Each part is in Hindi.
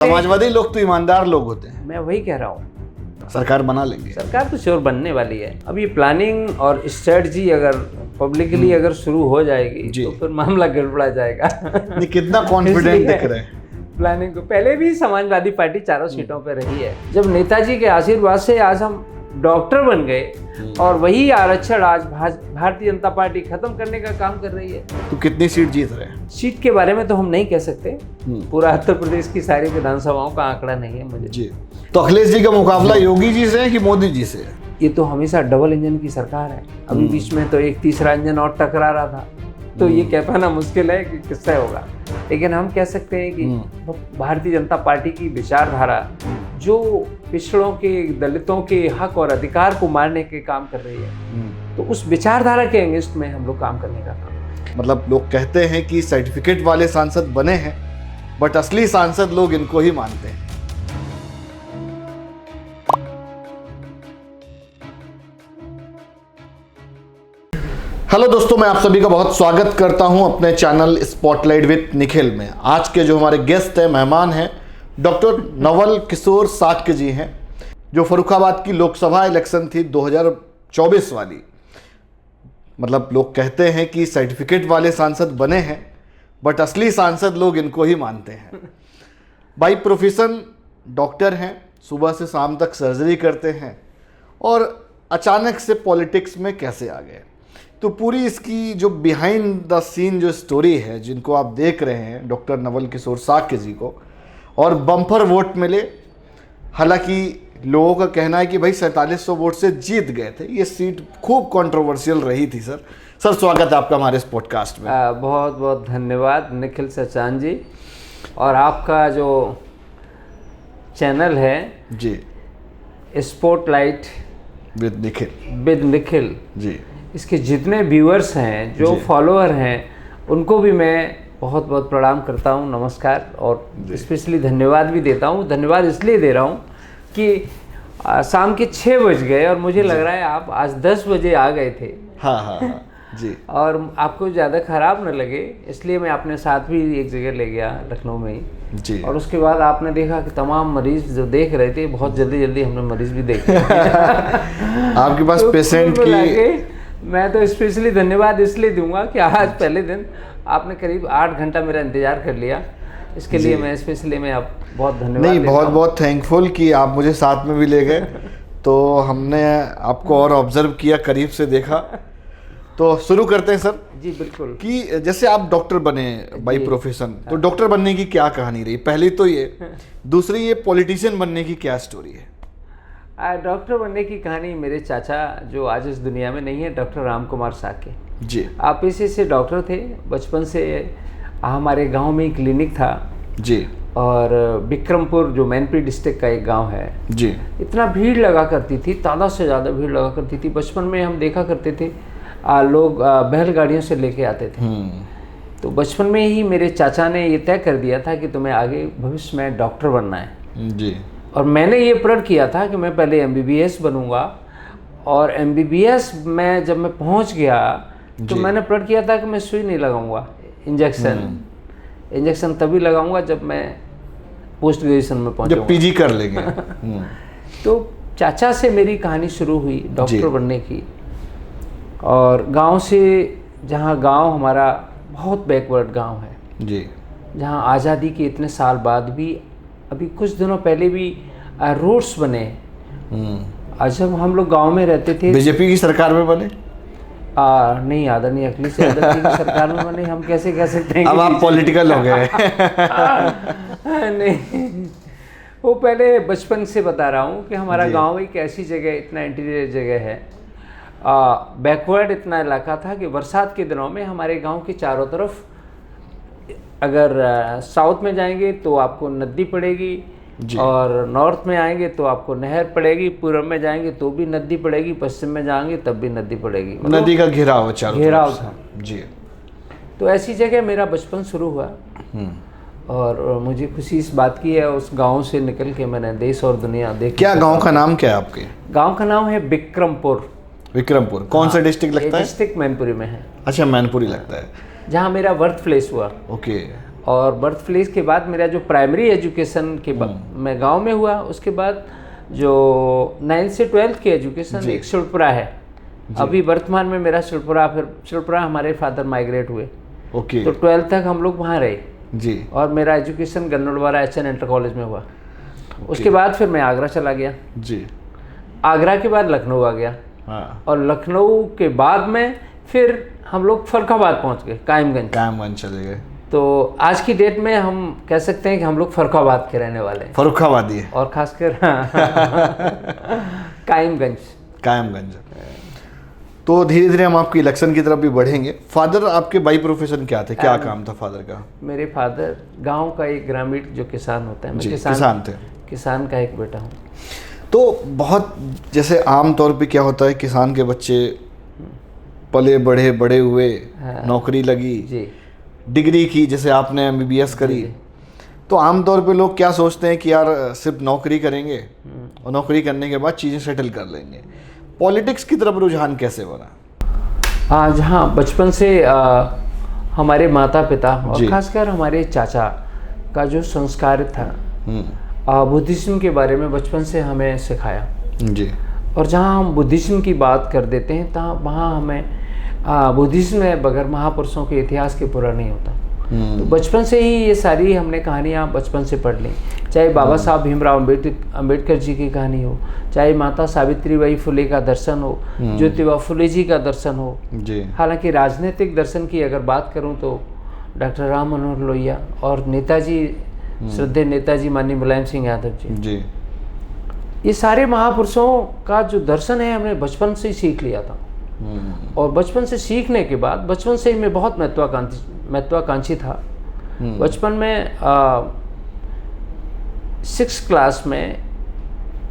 समाजवादी लोग तो ईमानदार लोग होते हैं। मैं वही कह रहा हूँ, सरकार बना लेंगे। सरकार तो श्योर बनने वाली है। अब ये प्लानिंग और स्ट्रेटजी अगर पब्लिकली अगर शुरू हो जाएगी तो फिर मामला गड़बड़ा जाएगा। नहीं, कितना कॉन्फिडेंट दिख रहे हैं। प्लानिंग को पहले भी समाजवादी पार्टी चारों सीटों पर रही है। जब नेताजी के आशीर्वाद से आज हम डॉक्टर बन गए और वही आरक्षण आज भारतीय जनता पार्टी खत्म करने का काम कर रही है। तो कितनी सीट जीत रहे हैं? सीट के बारे में तो हम नहीं कह सकते, पूरा उत्तर प्रदेश की सारी विधानसभाओं का आंकड़ा नहीं है मुझे जी। तो अखिलेश जी का मुकाबला योगी जी से है कि मोदी जी से है? ये तो हमेशा डबल इंजन की सरकार है। अभी बीच में तो एक तीसरा इंजन और टकरा रहा था, तो ये कह पाना मुश्किल है कि किससे होगा। लेकिन हम कह सकते हैं कि भारतीय जनता पार्टी की विचारधारा जो पिछड़ों के, दलितों के हक और अधिकार को मारने के काम कर रही है, तो उस विचारधारा के अगेंस्ट में हम लोग काम करने का काम। मतलब लोग कहते हैं कि सर्टिफिकेट वाले सांसद बने हैं, बट असली सांसद लोग इनको ही मानते हैं। हेलो दोस्तों, मैं आप सभी का बहुत स्वागत करता हूं अपने चैनल स्पॉटलाइट विद निखिल में। आज के जो हमारे गेस्ट हैं, मेहमान हैं, डॉक्टर नवल किशोर साक्य जी हैं, जो फर्रुखाबाद की लोकसभा इलेक्शन थी 2024 वाली। मतलब लोग कहते हैं कि सर्टिफिकेट वाले सांसद बने हैं, बट असली सांसद लोग इनको ही मानते हैं। बाई प्रोफेशन डॉक्टर हैं, सुबह से शाम तक सर्जरी करते हैं और अचानक से पॉलिटिक्स में कैसे आ गए। तो पूरी इसकी जो बिहाइंड द सीन जो स्टोरी है, जिनको आप देख रहे हैं डॉक्टर नवल किशोर साक्य जी को, और बम्पर वोट मिले। हालांकि लोगों का कहना है कि भाई 4700 वोट से जीत गए थे। ये सीट खूब कंट्रोवर्शियल रही थी। सर स्वागत है आपका हमारे इस पॉडकास्ट में। बहुत बहुत धन्यवाद निखिल सचान जी, और आपका जो चैनल है जी, स्पॉटलाइट विद निखिल जी, इसके जितने व्यूअर्स हैं, जो फॉलोअर हैं, उनको भी मैं बहुत बहुत प्रणाम करता हूं, नमस्कार, और स्पेशली धन्यवाद भी देता हूं। धन्यवाद इसलिए दे रहा हूं कि शाम के 6 बज गए और मुझे लग रहा है आप आज 10 बजे आ गए थे। हाँ जी। और आपको ज़्यादा ख़राब न लगे इसलिए मैं अपने साथ भी एक जगह ले गया, लखनऊ में ही जी। और उसके बाद आपने देखा कि तमाम मरीज जो देख रहे थे, बहुत जल्दी हमने मरीज भी देखे। आपके पास तो पेशेंट की मैं तो स्पेशली धन्यवाद इसलिए दूंगा कि आज पहले दिन आपने करीब 8 घंटा मेरा इंतजार कर लिया। इसके लिए मैं स्पेशली आप बहुत धन्यवाद नहीं, बहुत थैंकफुल कि आप मुझे साथ में भी ले गए। तो हमने आपको और ऑब्जर्व किया, करीब से देखा। तो शुरू करते हैं सर। जी बिल्कुल। कि जैसे आप डॉक्टर बने बाय प्रोफेशन, तो डॉक्टर बनने की क्या कहानी रही? पहली तो ये, दूसरी ये पॉलिटिशियन बनने की क्या स्टोरी है? डॉक्टर बनने की कहानी मेरे चाचा जो आज इस दुनिया में नहीं है, डॉक्टर राम कुमार साक्य जी। आप पेशे से डॉक्टर थे। बचपन से हमारे गांव में एक क्लिनिक था जी, और विक्रमपुर जो मैनपुरी डिस्ट्रिक्ट का एक गांव है जी, इतना भीड़ लगा करती थी, तादाद से ज़्यादा भीड़ लगा करती थी। बचपन में हम देखा करते थे लोग बैलगाड़ियों से लेके आते थे। तो बचपन में ही मेरे चाचा ने ये तय कर दिया था कि तुम्हें आगे भविष्य में डॉक्टर बनना है जी। और मैंने ये प्रण किया था कि मैं पहले MBBS बनूंगा, और MBBS में जब मैं पहुंच गया तो मैंने प्रण किया था कि मैं सुई नहीं लगाऊंगा, इंजेक्शन तभी लगाऊंगा जब मैं पोस्ट ग्रेजुएशन में पहुंचूंगा, जब PG कर लेंगे। तो चाचा से मेरी कहानी शुरू हुई डॉक्टर बनने की। और गांव से, जहां गांव हमारा बहुत बैकवर्ड गांव है जी, जहां आज़ादी के इतने साल बाद भी अभी कुछ दिनों पहले भी रोड्स बने। आज जब हम लोग गांव में रहते थे, बीजेपी की सरकार में बने? नहीं, आदरणीय अखिलेश यादव जी की सरकार में बने। हम कैसे कह सकते हैं? अब आप पॉलिटिकल हो गए। नहीं, वो पहले बचपन से बता रहा हूँ कि हमारा गांव एक ऐसी जगह, इतना इंटीरियर जगह है, बैकवर्ड इतना इलाका था कि बरसात के दिनों में हमारे गांव के चारों तरफ, अगर साउथ में जाएंगे तो आपको नदी पड़ेगी, और नॉर्थ में आएंगे तो आपको नहर पड़ेगी, पूर्व में जाएंगे तो भी नदी पड़ेगी, पश्चिम में जाएंगे तब भी नदी पड़ेगी। मतलब नदी का घेराव था जी। तो ऐसी जगह मेरा बचपन शुरू हुआ, और मुझे खुशी इस बात की है, उस गांव से निकल के मैंने देश और दुनिया देखी। क्या गांव का नाम क्या है आपके? गांव का नाम है विक्रमपुर। विक्रमपुर कौन सा डिस्ट्रिक्ट लगता है? डिस्ट्रिक्ट मैनपुरी में है। अच्छा, मैनपुरी लगता है, जहाँ मेरा बर्थ प्लेस हुआ। ओके। और बर्थ प्लेस के बाद मेरा जो प्राइमरी एजुकेशन के मैं गांव में हुआ, उसके बाद जो 9th से 12th की एजुकेशन एक शिवपुरा है। अभी वर्तमान में मेरा शिवपुरा, फिर शिवपुरा हमारे फादर माइग्रेट हुए, ओके। तो 12th तक हम लोग वहाँ रहे जी। और मेरा एजुकेशन गन्नौरवाड़ा HN इंटर कॉलेज में हुआ। उसके बाद फिर मैं आगरा चला गया जी। आगरा के बाद लखनऊ आ गया। हाँ। और लखनऊ के बाद में फिर हम लोग फर्रुखाबाद पहुँच गए, कायमगंज चले गए। तो आज की डेट में हम कह सकते हैं कि हम लोग फर्रुखाबाद के रहने वाले हैं। फर्रुखाबादी है। और खासकर कायमगंज। तो धीरे धीरे हम आपकी इलेक्शन की तरफ भी बढ़ेंगे। फादर आपके बाई प्रोफेशन क्या थे, क्या काम था फादर का? मेरे फादर गांव का एक ग्रामीण जो किसान होता है, मैं किसान थे। किसान का एक बेटा हूँ। तो बहुत जैसे आम तौर पे क्या होता है, किसान के बच्चे पले बढ़े, बड़े हुए, नौकरी लगी जी, डिग्री की, जैसे आपने MBBS करी, तो आमतौर पे लोग क्या सोचते हैं कि यार सिर्फ नौकरी करेंगे और नौकरी करने के बाद चीज़ें सेटल कर लेंगे। पॉलिटिक्स की तरफ रुझान कैसे बना? आज हाँ, बचपन से हमारे माता पिता और खासकर हमारे चाचा का जो संस्कार था बुद्धिज्म के बारे में बचपन से हमें सिखाया जी। और जहाँ हम बुद्धिज्म की बात कर देते हैं तहाँ वहाँ हमें बुद्धिज्म में बगैर महापुरुषों के इतिहास के पूरा नहीं होता। तो बचपन से ही ये सारी हमने कहानियाँ बचपन से पढ़ ली, चाहे बाबा साहब भीमराव अम्बेडकर जी की कहानी हो, चाहे माता सावित्रीबाई फुले का दर्शन हो, ज्योतिबा फुले जी का दर्शन हो। हालांकि राजनीतिक दर्शन की अगर बात करूं तो डॉक्टर राम मनोहर लोहिया और नेताजी, श्रद्धेय नेताजी माननीय मुलायम सिंह यादव जी, ये सारे महापुरुषों का जो दर्शन है हमने बचपन से ही सीख लिया था। और बचपन से सीखने के बाद बचपन से ही मैं बहुत महत्वाकांक्षी था। बचपन में 6th क्लास में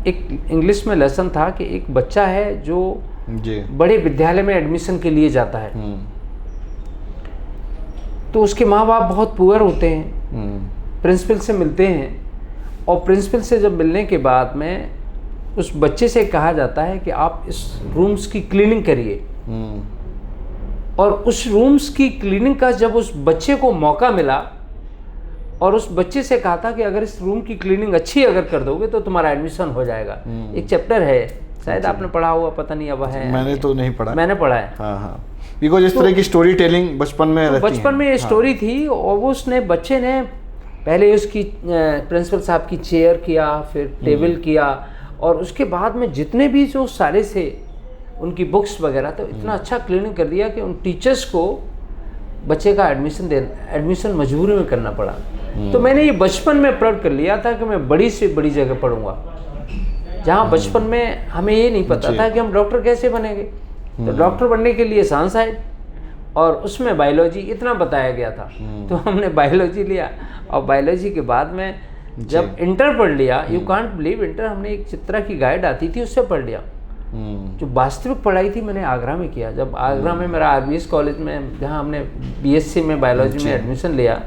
एक इंग्लिश में लेसन था कि एक बच्चा है जो बड़े विद्यालय में एडमिशन के लिए जाता है, तो उसके माँ बाप बहुत पुअर होते हैं, प्रिंसिपल से मिलते हैं और प्रिंसिपल से जब मिलने के बाद में उस बच्चे से कहा जाता है कि आप इस रूम्स की क्लीनिंग करिए। और उस रूम्स की क्लीनिंग का जब उस बच्चे को मौका मिला और उस बच्चे से कहा था कि अगर इस रूम की क्लीनिंग अच्छी अगर कर दोगे तो तुम्हारा एडमिशन हो जाएगा। एक चैप्टर है, शायद आपने पढ़ा हुआ, पता नहीं अब है। मैंने तो नहीं पढ़ा। मैंने पढ़ा है। हाँ। बिकॉज इस तरह की स्टोरी टेलिंग बचपन में रहती है। बचपन में ये स्टोरी थी और वो उसने बच्चे ने पहले उसकी प्रिंसिपल साहब की चेयर किया, फिर टेबल किया और उसके बाद में जितने भी जो सारे से उनकी बुक्स वगैरह, तो इतना अच्छा क्लीनिंग कर दिया कि उन टीचर्स को बच्चे का एडमिशन मजबूरी में करना पड़ा। तो मैंने ये बचपन में प्रण कर लिया था कि मैं बड़ी से बड़ी जगह पढ़ूंगा, जहाँ बचपन में हमें ये नहीं पता था कि हम डॉक्टर कैसे बनेंगे। तो डॉक्टर बनने के लिए साइंस है और उसमें बायोलॉजी इतना बताया गया था, तो हमने बायोलॉजी लिया और बायोलॉजी के बाद में जब इंटर पढ़ लिया, यू कांट बिलीव, इंटर हमने एक चित्रा की गाइड आती थी उससे पढ़ लिया। जो वास्तविक पढ़ाई थी मैंने आगरा में किया। जब आगरा में मेरा RBS कॉलेज में, जहाँ हमने BSc में बायोलॉजी में एडमिशन लिया,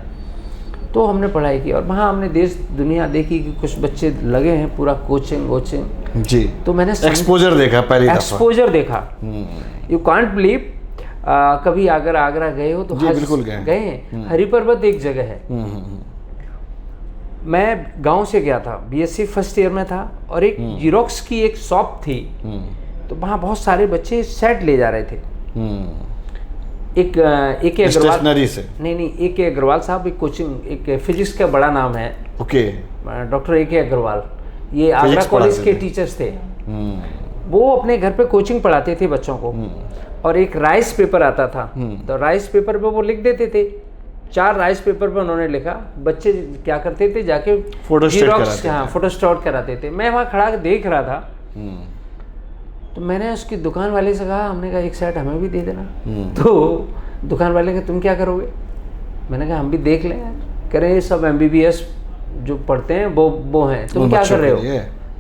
तो हमने पढ़ाई की और वहाँ हमने देश दुनिया देखी कि कुछ बच्चे लगे हैं पूरा कोचिंग जी। तो मैंने एक्सपोजर देखा, पहली दफा एक्सपोजर देखा। यू कांट बिलीव, कभी अगर आगरा गए हो तो बिल्कुल गए हैं। हरि पर्वत एक जगह है। मैं गांव से गया था, BSc फर्स्ट ईयर में था और एक जीरोक्स की एक शॉप थी, तो वहाँ बहुत सारे बच्चे सेट ले जा रहे थे। एक अग्रवाल से नहीं, एक अग्रवाल साहब, एक कोचिंग, एक फिजिक्स का बड़ा नाम है, ओके, डॉक्टर AK अग्रवाल, ये आगरा कॉलेज के टीचर्स थे। वो अपने घर पे कोचिंग पढ़ाते थे बच्चों को और एक राइस पेपर आता था, तो राइस पेपर पे वो लिख देते थे। 4 राइस पेपर पे उन्होंने लिखा, बच्चे क्या करते थे जाके फोटोस्टॉट कराते थे। मैं वहाँ खड़ा देख रहा था, तो मैंने उसकी दुकान वाले से कहा, हमने कहा एक सेट हमें भी दे देना। तो दुकान वाले कहा तुम क्या करोगे? मैंने कहा हम भी देख लें। कह रहे सब MBBS जो पढ़ते हैं वो हैं, तुम क्या कर रहे हो?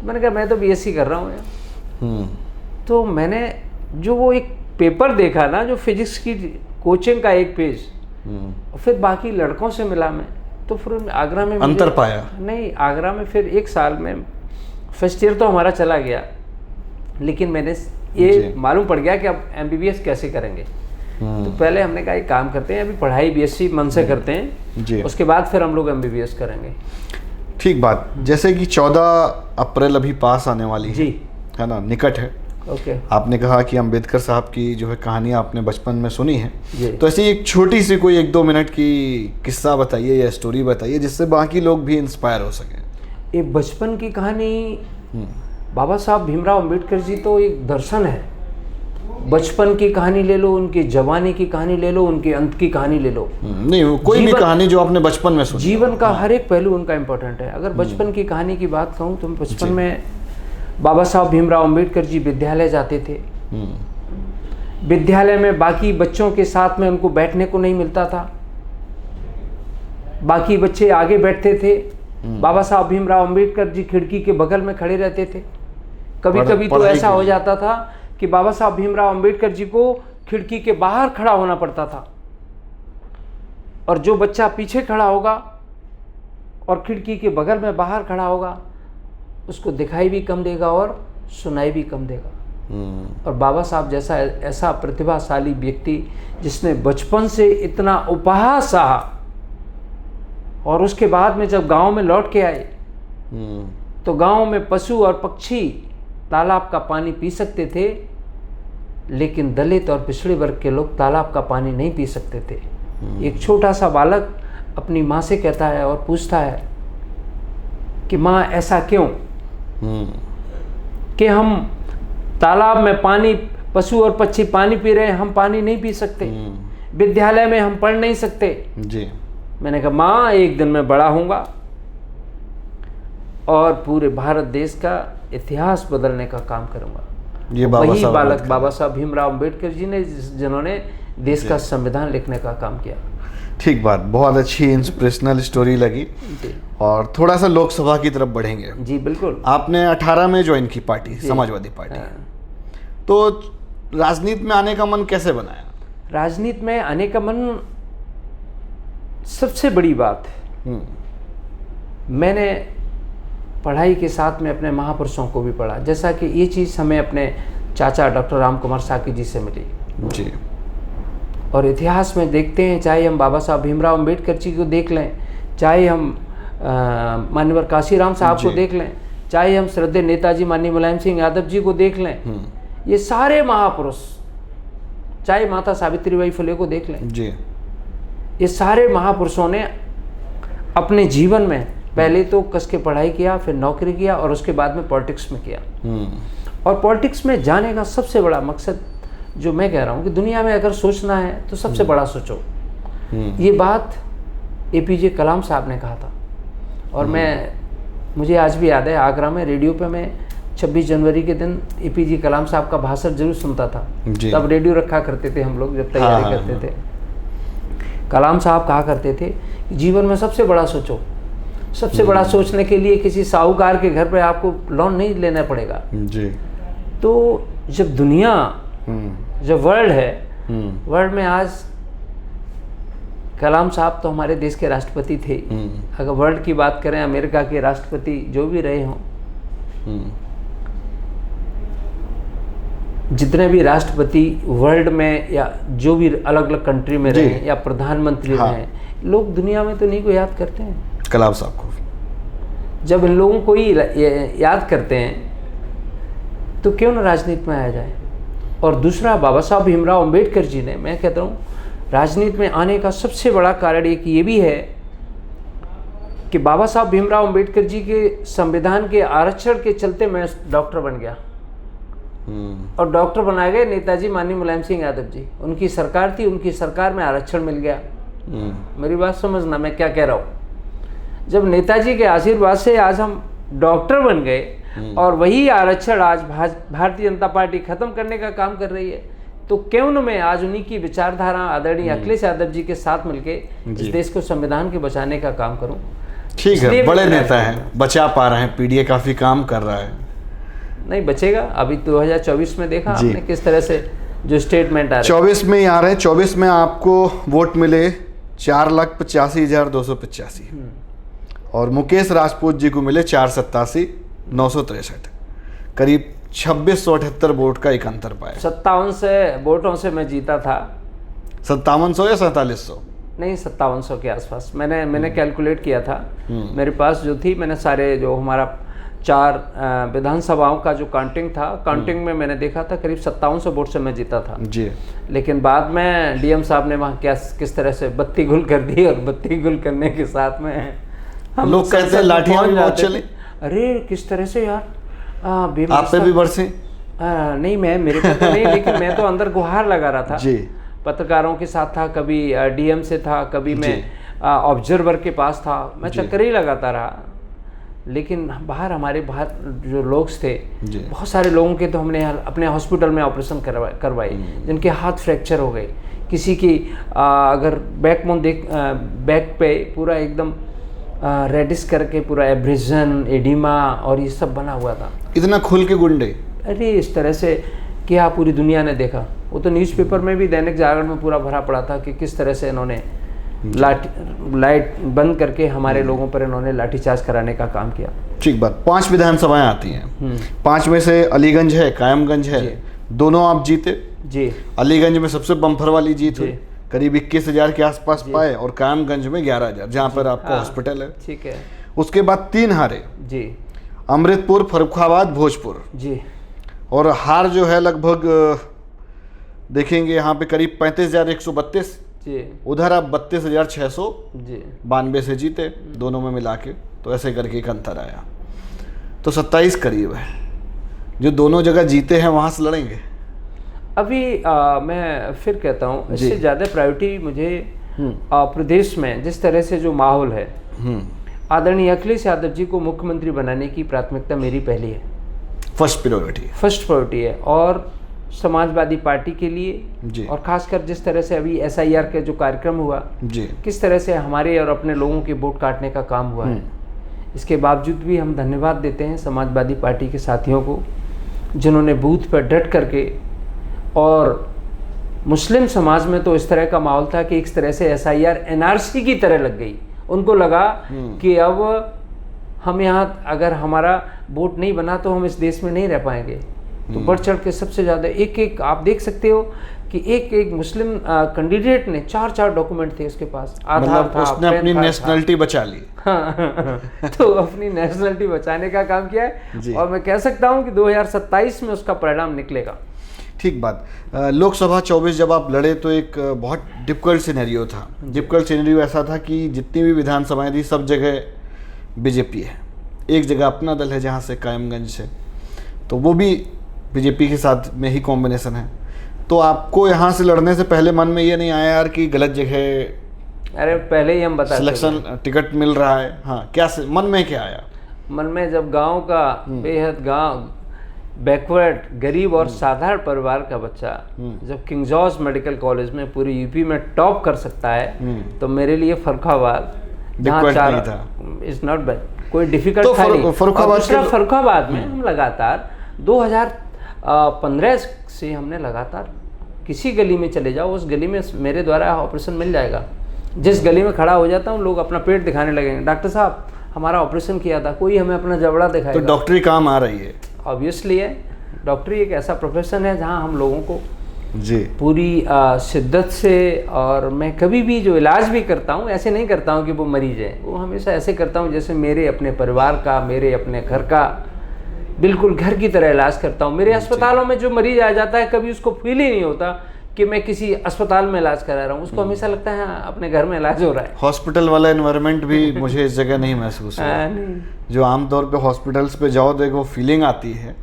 मैंने कहा मैं तो BSc कर रहा हूँ। तो मैंने जो वो एक पेपर देखा ना, जो फिजिक्स की कोचिंग का एक पेज, फिर बाकी लड़कों से मिला मैं, तो फिर आगरा में अंतर पाया नहीं। आगरा में फिर 1 साल में फर्स्ट ईयर तो हमारा चला गया, लेकिन मैंने ये मालूम पड़ गया कि अब MBBS कैसे करेंगे। तो पहले हमने कहा एक काम करते हैं, अभी पढ़ाई बीएससी मन से करते हैं जी, उसके बाद फिर हम लोग एमबीबीएस करेंगे। ठीक बात। जैसे कि 14 अप्रैल अभी पास आने वाली है, जी, है ना, निकट है। ओके। आपने कहा कि अंबेडकर साहब की जो है कहानियाँ आपने बचपन में सुनी है, जी। तो ऐसी एक छोटी सी कोई 1-2 मिनट की किस्सा बताइए या स्टोरी बताइए जिससे बाकी लोग भी इंस्पायर हो सकें। एक बचपन की कहानी, बाबा साहब भीमराव अंबेडकर जी तो एक दर्शन है। बचपन की कहानी ले लो, उनकी जवानी की कहानी ले लो, उनके अंत की कहानी ले लो, नहीं कोई भी कहानी जो आपने बचपन में सुनी, जीवन का हर एक पहलू उनका इम्पोर्टेंट है। अगर बचपन की कहानी की बात कहूँ तो बचपन में बाबा साहब भीमराव अंबेडकर जी विद्यालय जाते थे। विद्यालय में बाकी बच्चों के साथ में उनको बैठने को नहीं मिलता था, बाकी बच्चे आगे बैठते थे, बाबा साहब भीमराव अंबेडकर जी खिड़की के बगल में खड़े रहते थे। कभी कभी तो ऐसा हो जाता था कि बाबा साहब भीमराव अंबेडकर जी को खिड़की के बाहर खड़ा होना पड़ता था, और जो बच्चा पीछे खड़ा होगा और खिड़की के बगल में बाहर खड़ा होगा उसको दिखाई भी कम देगा और सुनाई भी कम देगा। और बाबा साहब जैसा ऐसा प्रतिभाशाली व्यक्ति जिसने बचपन से इतना उपहास सहा, और उसके बाद में जब गांव में लौट के आए तो गांव में पशु और पक्षी तालाब का पानी पी सकते थे, लेकिन दलित और पिछड़े वर्ग के लोग तालाब का पानी नहीं पी सकते थे। एक छोटा सा बालक अपनी माँ से कहता है और पूछता है कि माँ ऐसा क्यों, कि हम तालाब में पानी, पशु और पक्षी पानी पी रहे हैं, हम पानी नहीं पी सकते, विद्यालय में हम पढ़ नहीं सकते जी। मैंने कहा माँ एक दिन मैं बड़ा होऊंगा और पूरे भारत देश का इतिहास बदलने का काम करूंगा। ये वही बालक बाबा साहब भीमराव अंबेडकर जी ने जिन्होंने देश का संविधान लिखने का काम किया। ठीक बात, बहुत अच्छी इंस्पिरेशनल स्टोरी लगी। और थोड़ा सा लोकसभा की तरफ बढ़ेंगे। जी बिल्कुल। आपने 18 में ज्वाइन की पार्टी, समाजवादी पार्टी। तो राजनीति में आने का मन कैसे बनाया? राजनीति में आने का मन, सबसे बड़ी बात, मैंने पढ़ाई के साथ में अपने महापुरुषों को भी पढ़ा। जैसा कि ये चीज़ हमें अपने चाचा डॉक्टर राम कुमार साकी जी से मिली जी। और इतिहास में देखते हैं, चाहे हम बाबा साहब भीमराव अंबेडकर जी को देख लें, चाहे हम माननीय काशीराम साहब को देख लें, चाहे हम श्रद्धेय नेताजी माननीय मुलायम सिंह यादव जी को देख लें, ये सारे महापुरुष, चाहे माता सावित्रीबाई फुले को देख लें जी, ये सारे महापुरुषों ने अपने जीवन में पहले तो कस के पढ़ाई किया, फिर नौकरी किया और उसके बाद में पॉलिटिक्स में किया। और पॉलिटिक्स में जाने का सबसे बड़ा मकसद, जो मैं कह रहा हूँ कि दुनिया में अगर सोचना है तो सबसे बड़ा सोचो। ये बात एपीजे कलाम साहब ने कहा था। और मुझे आज भी याद है, आगरा में रेडियो पे मैं 26 जनवरी के दिन एपीजे कलाम साहब का भाषण जरूर सुनता था। तब रेडियो रखा करते थे हम लोग जब तैयारी करते थे। कलाम साहब कहा करते थे कि जीवन में सबसे बड़ा सोचो। सबसे बड़ा सोचने के लिए किसी साहूकार के घर पे आपको लोन नहीं लेना पड़ेगा जी। तो जब दुनिया, जब वर्ल्ड है, वर्ल्ड में आज कलाम साहब तो हमारे देश के राष्ट्रपति थे। अगर वर्ल्ड की बात करें, अमेरिका के राष्ट्रपति जो भी रहे हों, जितने भी राष्ट्रपति वर्ल्ड में या जो भी अलग अलग कंट्री में रहे या प्रधानमंत्री रहे, लोग दुनिया में तो नहीं को याद करते हैं कलाम साहब को। जब इन लोगों को ही याद करते हैं तो क्यों ना राजनीति में आया जाए। और दूसरा, बाबा साहब भीमराव अंबेडकर जी ने, मैं कहता हूँ राजनीति में आने का सबसे बड़ा कारण एक ये भी है कि बाबा साहब भीमराव अंबेडकर जी के संविधान के आरक्षण के चलते मैं डॉक्टर बन गया। और डॉक्टर बनाए गए नेताजी माननीय मुलायम सिंह यादव जी, उनकी सरकार थी, उनकी सरकार में आरक्षण मिल गया। मेरी बात समझना मैं क्या कह रहा हूँ। जब नेताजी के आशीर्वाद से आज हम डॉक्टर बन गए और वही आरक्षण आज भारतीय जनता पार्टी खत्म करने का काम कर रही है, तो क्यों न मैं आज उन्हीं की विचारधारा आदरणीय अखिलेश यादव जी के साथ मिलकर इस देश को संविधान के बचाने का काम करूं। ठीक है, बड़े नेता हैं, बचा पा रहे हैं, पीडीए काफी काम कर रहा है। नहीं बचेगा, अभी 2024 में देखा आपने किस तरह से जो स्टेटमेंट आ रहे 24 में ही आ रहे हैं। 24 में आपको वोट मिले 4,85,285 और मुकेश राजपूत जी को मिले 487,963, करीब 2678 वोट का एक अंतर पाया। 57 से वोटों से मैं जीता था 5700 या 4700? नहीं, 5700 के आसपास। मैंने कैलकुलेट किया था। मेरे पास जो थी, मैंने सारे जो हमारा 4 विधानसभाओं का जो काउंटिंग था, काउंटिंग में मैंने देखा था करीब 5700 वोट से मैं जीता था जी। लेकिन बाद में डीएम साहब ने वहाँ किस तरह से बत्ती गुल कर दी, और बत्ती गुल करने के साथ में हम लोग कहते हैं लाठियां भी बहुत चली। अरे किस तरह से यार, आप पे भी बरसे? नहीं, मेरे को तो नहीं, लेकिन मैं तो अंदर गुहार लगा रहा था जी। पत्रकारों के साथ था, कभी डीएम से था, कभी मैं ऑब्जर्वर के पास था, मैं चक्कर ही लगाता रहा। लेकिन बाहर जो लोग थे, बहुत सारे लोगों के तो हमने अपने हॉस्पिटल में ऑपरेशन करवाए जिनके हाथ फ्रैक्चर हो गए, किसी की अगर बैक पे पूरा एकदम रेडिश करके पूरा एब्रेजन, एडिमा और ये सब बना हुआ था। इतना खुल के गुंडे? अरे इस तरह से क्या पूरी दुनिया ने देखा। वो तो न्यूज़पेपर में भी, दैनिक जागरण में पूरा भरा पड़ा था कि किस तरह से इन्होंने लाइट बंद करके हमारे लोगों पर इन्होंने लाठीचार्ज कराने का काम किया। ठीक बात। 5 विधानसभाएं आती हैं, 5 में से अलीगंज है, कायमगंज है, दोनों आप जीते जी। अलीगंज में सबसे बम्पर वाली जीत हुई, करीब 21,000 के आसपास पाए, और कायमगंज में 11,000, जहाँ पर आपका हॉस्पिटल है। ठीक है। उसके बाद 3 हारे जी, अमृतपुर, फर्रुखाबाद, भोजपुर जी। और हार जो है लगभग देखेंगे यहाँ पे करीब 35,132 जी। उधर आप 32,692 से जीते, दोनों में मिला के। तो ऐसे करके एक अंतर आया, तो 27 करीब है। जो दोनों जगह जीते हैं वहाँ से लड़ेंगे। अभी मैं फिर कहता हूँ, इससे ज़्यादा प्रायोरिटी मुझे प्रदेश में जिस तरह से जो माहौल है, आदरणीय अखिलेश यादव जी को मुख्यमंत्री बनाने की प्राथमिकता मेरी पहली है, फर्स्ट प्रायोरिटी है। और समाजवादी पार्टी के लिए, और खासकर जिस तरह से अभी SIR के जो कार्यक्रम हुआ जी, किस तरह से हमारे और अपने लोगों के वोट काटने का काम हुआ है, इसके बावजूद भी हम धन्यवाद देते हैं समाजवादी पार्टी के साथियों को, जिन्होंने बूथ पर डट करके, और मुस्लिम समाज में तो इस तरह का माहौल था कि एक तरह से SIR NRC की तरह लग गई। उनको लगा कि अब हम यहाँ अगर हमारा वोट नहीं बना तो हम इस देश में नहीं रह पाएंगे। तो बढ़ चढ़ के सबसे ज़्यादा एक आप देख सकते हो कि एक मुस्लिम कैंडिडेट ने 4 डॉक्यूमेंट थे उसके पास, आधार था, उसने अपनी नेशनलिटी बचा ली। तो अपनी नेशनलिटी बचाने का काम किया है, और मैं कह सकता हूँ कि 2027 में उसका परिणाम निकलेगा। ठीक बात। लोकसभा 24 जब आप लड़े तो एक बहुत डिफिकल्ट सिनेरियो था। डिफिकल्ट सिनेरियो ऐसा था कि जितनी भी विधानसभाएं थी सब जगह बीजेपी है, एक जगह अपना दल है जहाँ से कायमगंज से, तो वो भी बीजेपी के साथ में ही कॉम्बिनेशन है। तो आपको यहाँ से लड़ने से पहले मन में ये नहीं आया यार कि गलत जगह, अरे पहले ही हम बता सिलेक्शन टिकट मिल रहा है, हाँ, क्या मन में क्या आया? मन में जब गांव का बेहद बैकवर्ड, गरीब और साधारण परिवार का बच्चा जब किंग जॉर्ज मेडिकल कॉलेज में पूरी यूपी में टॉप कर सकता है, तो मेरे लिए फर्रुखाबाद इज नॉट बैड, कोई डिफिकल्ट था नहीं। फर्रुखाबाद में हम लगातार 2015 से हमने लगातार, किसी गली में चले जाओ, उस गली में मेरे द्वारा ऑपरेशन मिल जाएगा। जिस गली में खड़ा हो जाता हूँ, लोग अपना पेट दिखाने लगेंगे, डॉक्टर साहब हमारा ऑपरेशन किया था, कोई हमें अपना जबड़ा दिखाएगा। तो डॉक्टरी काम आ रही है, ऑब्वियसली है। डॉक्टरी एक ऐसा प्रोफेशन है जहाँ हम लोगों को जी पूरी शिद्दत से, और मैं कभी भी जो इलाज भी करता हूँ ऐसे नहीं करता हूँ कि वो मरीज है, वो हमेशा ऐसे करता हूँ जैसे मेरे अपने परिवार का, मेरे अपने घर का बिल्कुल घर की तरह इलाज करता हूँ। मेरे अस्पतालों में जो मरीज आ जाता है, कभी उसको फील ही नहीं होता कि मैं किसी अस्पताल में इलाज करा रहा हूँ, उसको हमेशा लगता है हाँ, अपने घर में इलाज हो रहा है। हॉस्पिटल वाला एनवायरनमेंट भी मुझे इस जगह नहीं महसूस हुआ। जो आमतौर पे हॉस्पिटल्स पे जाओ तो एक वो फीलिंग आती है,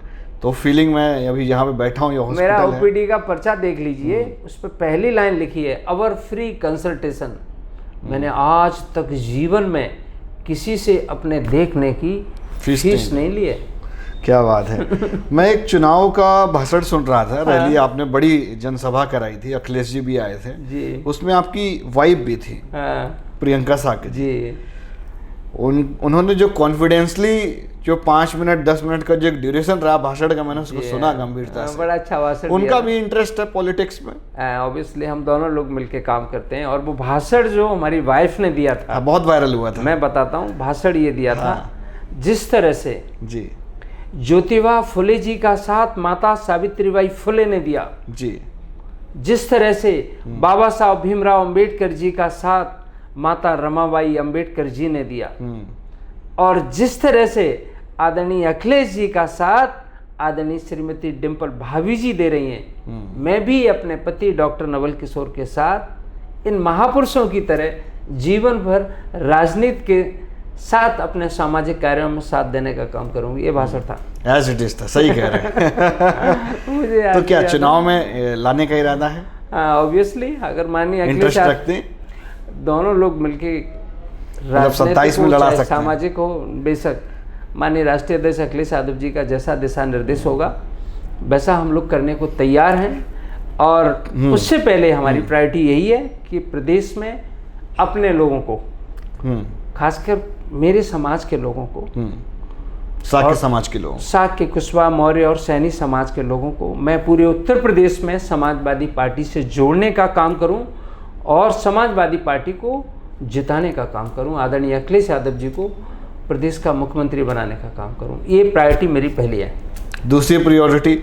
तो फीलिंग मैं अभी यहाँ पे बैठा हूँ, ये हॉस्पिटल मेरा OPD का पर्चा देख लीजिए, उस पर पहली लाइन लिखी है अवर फ्री कंसल्टेशन। मैंने आज तक जीवन में किसी से अपने देखने की फीस नहीं ली है। क्या बात है। मैं एक चुनाव का भाषण सुन रहा था, रैली आपने बड़ी जनसभा कराई थी, अखिलेश जी भी आए थे जी, उसमें आपकी वाइफ भी थी प्रियंका साके जी। उन्होंने जो कॉन्फिडेंसली जो 5 मिनट 10 मिनट का जो ड्यूरेशन रहा भाषण का, मैंने उसको सुना गंभीरता से, बड़ा अच्छा भाषण। उनका भी इंटरेस्ट है पॉलिटिक्स में, ऑब्वियसली हम दोनों लोग मिलके काम करते हैं। और वो भाषण जो हमारी वाइफ ने दिया था, बहुत वायरल हुआ था। मैं बताता हूँ, भाषण ये दिया था, जिस तरह से जी ज्योतिबा फुले जी का साथ माता सावित्रीबाई फुले ने दिया जी, जिस तरह से बाबा साहब भीमराव अंबेडकर जी का साथ माता रमाबाई अंबेडकर जी ने दिया, और जिस तरह से आदरणीय अखिलेश जी का साथ आदरणीय श्रीमती डिम्पल भाभी जी दे रही हैं, मैं भी अपने पति डॉक्टर नवल किशोर के साथ इन महापुरुषों की तरह जीवन भर राजनीति के साथ अपने सामाजिक कार्यों में साथ देने का काम करूंगी। ये भाषण था। एज इट इज था, सही कह रहे हैं। मुझे तो क्या चुनाव में लाने का इरादा है? ऑब्वियसली, अगर माननीय इंटरेस्ट रखते हैं दोनों लोग मिलके, मतलब 27 में लड़ा सकते हैं, सामाजिक हो, बेशक माननीय राष्ट्रीय अध्यक्ष अखिलेश यादव जी का जैसा दिशा निर्देश होगा वैसा हम लोग करने को तैयार हैं। और उससे पहले हमारी प्रायोरिटी यही है कि प्रदेश में अपने लोगों को, खासकर मेरे समाज के लोगों को, साक्य समाज के लोगों, साक्य, कुशवाहा, मौर्य और सैनी समाज के लोगों को मैं पूरे उत्तर प्रदेश में समाजवादी पार्टी से जोड़ने का काम करूं और समाजवादी पार्टी को जिताने का काम करूं, आदरणीय अखिलेश यादव जी को प्रदेश का मुख्यमंत्री बनाने का काम करूं। ये प्रायोरिटी मेरी पहली है। दूसरी प्रायोरिटी?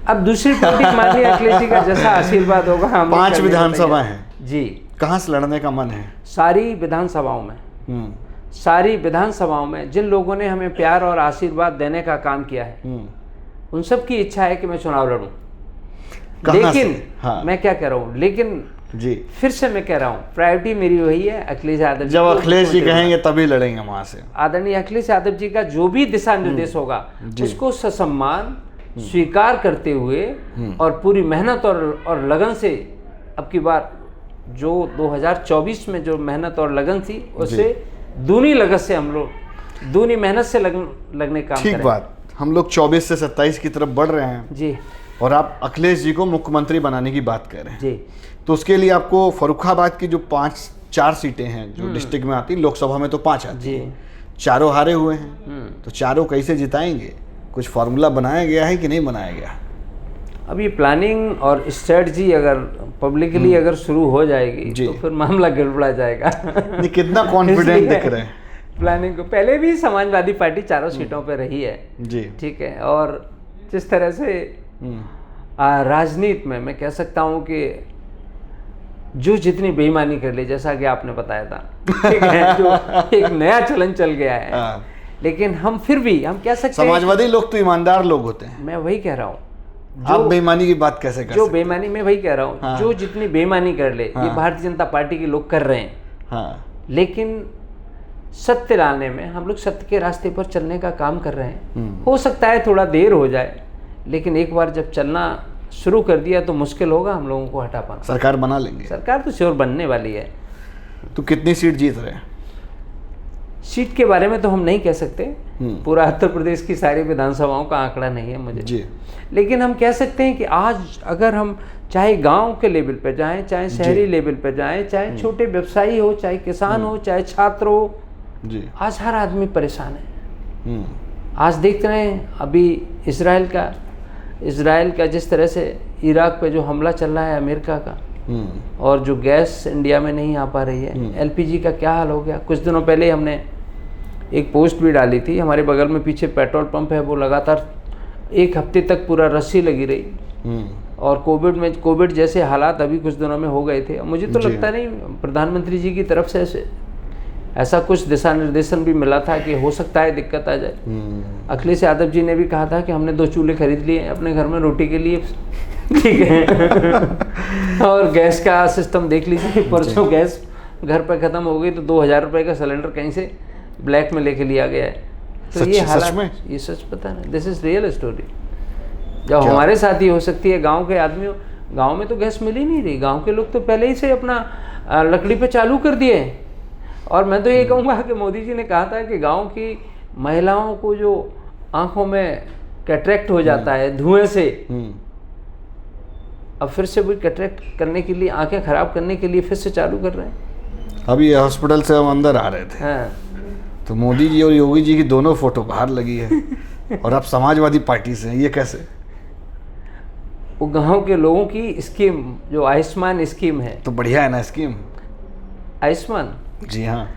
अब दूसरी प्रायोरिटी माननीय अखिलेश जी का जैसा आशीर्वाद होगा। हम 5 विधानसभा हैं जी। कहाँ से लड़ने का मन है? सारी विधानसभाओं में, सारी विधानसभाओं में जिन लोगों ने हमें प्यार और आशीर्वाद देने का काम किया है, उन सब की इच्छा है कि मैं चुनाव लड़ूं। लेकिन मैं क्या कह रहा हूँ, लेकिन जी फिर से मैं कह रहा हूँ, प्रायोरिटी मेरी वही है अखिलेश यादव जी। जब अखिलेश जी कहेंगे तभी लड़ेंगे वहां से। आदरणीय अखिलेश यादव जी का जो भी दिशा निर्देश होगा उसको ससम्मान स्वीकार करते हुए और पूरी मेहनत और लगन से, अब की बार जो 2024 में जो मेहनत और लगन थी उससे दूनी लगन से हम लोग दूनी मेहनत से लगने का। ठीक बात। हम लोग 24 से 27 की तरफ बढ़ रहे हैं जी, और आप अखिलेश जी को मुख्यमंत्री बनाने की बात कर रहे हैं जी। तो उसके लिए आपको फर्रुखाबाद की जो 4 सीटें हैं जो डिस्ट्रिक्ट में आती, लोकसभा में तो 5 आती हैं, चारों हारे हुए हैं, तो चारों कैसे जिताएंगे? कुछ फार्मूला बनाया गया है कि नहीं बनाया गया? अब ये प्लानिंग और स्ट्रेटजी अगर पब्लिकली अगर शुरू हो जाएगी तो फिर मामला गड़बड़ा जाएगा। नहीं, कितना कॉन्फिडेंट दिख रहे हैं प्लानिंग को। पहले भी समाजवादी पार्टी 4 सीटों पे रही है जी, ठीक है। और जिस तरह से राजनीति में मैं कह सकता हूँ कि जो जितनी बेईमानी कर ली, जैसा कि आपने बताया था, ठीक है, जो एक नया चलन चल गया है, लेकिन हम फिर भी हम कह सकते हैं समाजवादी लोग तो ईमानदार लोग होते हैं। मैं वही कह रहा हूँ, आप बेईमानी की बात कैसे कर जो बेईमानी, मैं वही कह रहा हूँ, जो जितनी बेईमानी कर ले ये भारतीय जनता पार्टी के लोग कर रहे हैं, लेकिन सत्य लाने में हम लोग सत्य के रास्ते पर चलने का काम कर रहे हैं। हो सकता है थोड़ा देर हो जाए, लेकिन एक बार जब चलना शुरू कर दिया तो मुश्किल होगा हम लोगों को हटा पाना। सरकार बना लेंगे? सरकार तो श्योर बनने वाली है। तो कितनी सीट जीत रहे हैं? सीट के बारे में तो हम नहीं कह सकते, पूरा उत्तर प्रदेश की सारी विधानसभाओं का आंकड़ा नहीं है मुझे जी। लेकिन हम कह सकते हैं कि आज अगर हम चाहे गांव के लेवल पे जाएं, चाहे शहरी लेवल पे जाएं, चाहे छोटे व्यवसायी हो, चाहे किसान हो, चाहे छात्र हो जी, आज हर आदमी परेशान है। आज देख रहे हैं अभी इजराइल का जिस तरह से इराक पे जो हमला चल रहा है अमेरिका का, और जो गैस इंडिया में नहीं आ पा रही है, एलपीजी का क्या हाल हो गया। कुछ दिनों पहले हमने एक पोस्ट भी डाली थी, हमारे बगल में पीछे पेट्रोल पंप है, वो लगातार 1 हफ्ते तक पूरा रस्सी लगी रही, और कोविड जैसे हालात अभी कुछ दिनों में हो गए थे। मुझे तो लगता नहीं प्रधानमंत्री जी की तरफ से ऐसा कुछ दिशा निर्देशन भी मिला था कि हो सकता है दिक्कत आ जाए। अखिलेश यादव जी ने भी कहा था कि हमने 2 चूल्हे खरीद लिए अपने घर में रोटी के लिए, ठीक है। और गैस का सिस्टम देख लीजिए, परसों गैस घर पर ख़त्म हो गई तो 2000 रुपये का सिलेंडर कहीं से ब्लैक में लेके लिया गया है। तो ये हालात, ये सच पता नहीं, दिस इज रियल स्टोरी। जब हमारे साथ ही हो सकती है, गांव के आदमियों, गांव में तो गैस मिल ही नहीं रही, गांव के लोग तो पहले ही से अपना लकड़ी पे चालू कर दिए। और मैं तो ये कहूँगा कि मोदी जी ने कहा था कि गांव की महिलाओं को जो आंखों में कैटरेक्ट हो जाता है धुएं से, अब फिर से वो कैटरेक्ट करने के लिए, आंखें खराब करने के लिए फिर से चालू कर रहे हैं। अभी हॉस्पिटल से हम अंदर आ रहे थे तो मोदी जी और योगी जी की दोनों फोटो बाहर लगी है और आप समाजवादी पार्टी से हैं, ये कैसे? वो गांव के लोगों की स्कीम, जो आयुष्मान स्कीम है, तो बढ़िया है ना स्कीम आयुष्मान। जी हाँ,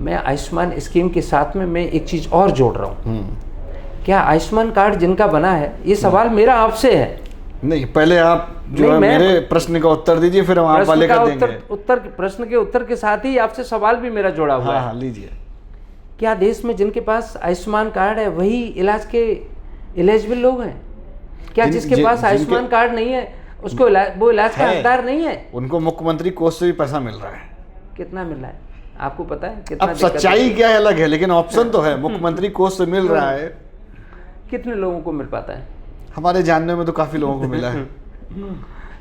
मैं आयुष्मान स्कीम के साथ में मैं एक चीज़ और जोड़ रहा हूँ। क्या आयुष्मान कार्ड जिनका बना है, ये सवाल मेरा आपसे है, नहीं, पहले आप जो है मेरे प्रश्न का उत्तर दीजिए, फिर हम आप वाले का देंगे। प्रश्न के उत्तर के साथ ही आपसे सवाल भी मेरा जोड़ा हुआ है। हाँ, लीजिए। क्या देश में जिनके पास आयुष्मान कार्ड है वही इलाज के एलिजिबल लोग हैं? क्या जिसके पास आयुष्मान कार्ड नहीं है उसको वो इलाज का हकदार नहीं है? उनको मुख्यमंत्री कोष से भी पैसा मिल रहा है। कितना मिल रहा है आपको पता है? कितना? अब सच्चाई क्या है अलग है, लेकिन ऑप्शन तो है, मुख्यमंत्री कोष से मिल रहा है। कितने लोगों को मिल पाता है? हमारे जानने में तो काफी लोगों को मिला है।